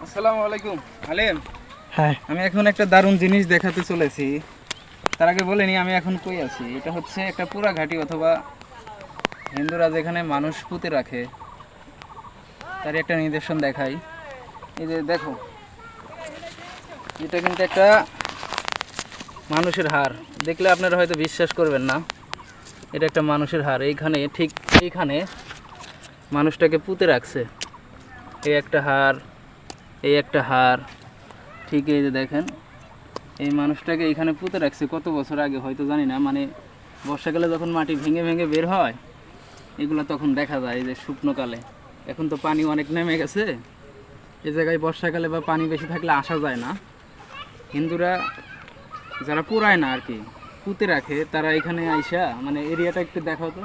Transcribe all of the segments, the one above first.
আসসালামু আলাইকুম আলেম। হ্যাঁ, আমি এখন একটা দারুণ জিনিস দেখাতে চলেছি। তার আগে বলে নিই আমি এখন কই আছি। এটা হচ্ছে একটা পুরা ঘাটি অথবা হিন্দুরা যেখানে মানুষ পুঁতে রাখে তার একটা নিদর্শন দেখাই। এই যে দেখো, এটা কিন্তু একটা মানুষের হাড়। দেখলে আপনারা হয়তো বিশ্বাস করবেন না, এটা একটা মানুষের হাড়। এইখানে ঠিক এইখানে মানুষটাকে পুঁতে রাখছে। এই একটা হাড়, এই একটা হাড়, ঠিক এই যে দেখেন, এই মানুষটাকে এখানে পুঁতে রাখছে কত বছর আগে হয়তো জানি না। মানে বর্ষাকালে যখন মাটি ভেঙে ভেঙে বের হয় এগুলো তখন দেখা যায়, এই যে শুকনোকালে। এখন তো পানি অনেক নেমে গেছে, এই জায়গায় বর্ষাকালে বা পানি বেশি থাকলে আসা যায় না। হিন্দুরা যারা পুরায় না আর কি, পুঁতে রাখে, তারা এখানে আইসা, মানে এরিয়াটা একটু দেখাও তো,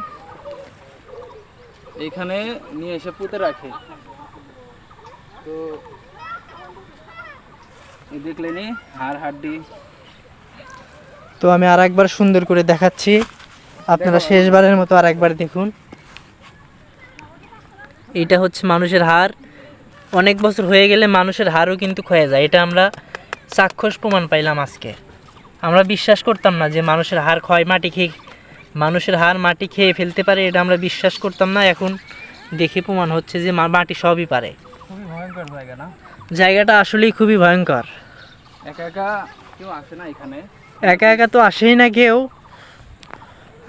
এইখানে নিয়ে এসে পুঁতে রাখে। তো এই দেখলেনি হাড় হাড্ডি। তো আমি আর একবার সুন্দর করে দেখাচ্ছি, আপনারা দেখো। শেষবারের মতো আর একবার দেখুন। এটা হচ্ছে মানুষের হাড়। অনেক বছর হয়ে গেলে মানুষের হাড়ও কিন্তু ক্ষয়ে যায়। এটা আমরা চাক্ষুষ প্রমাণ পাইলাম আজকে। আমরা বিশ্বাস করতাম না যে মানুষের হাড় ক্ষয়, মাটি খেয়ে মানুষের হাড় মাটি খেয়ে ফেলতে পারে, এটা আমরা বিশ্বাস করতাম না। এখন দেখে প্রমাণ হচ্ছে যে মাটি সবই পারে। খুবই ভয়ঙ্কর জায়গা না? জায়গাটা আসলেই খুবই ভয়ঙ্কর। একা একা কেউ আসে না এখানে। একা একা তো আসেই না কেউ,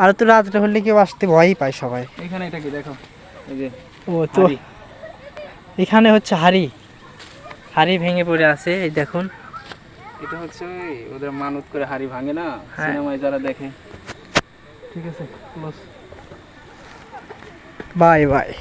আর তো রাত্রে হলে কেউ আসতে ভয়ই পায় সবাই। এখানে এটা কি দেখো, এই যে ও তো হাঁড়ি। এখানে হচ্ছে হাড়ি, হাড়ি ভেঙে পড়ে আছে, এই দেখুন। এটা হচ্ছে ওই ওদের মানত করে হাড়ি ভাঙে না, হ্যাঁ। সিনেমায় যারা দেখে। ঠিক আছে, বাই বাই।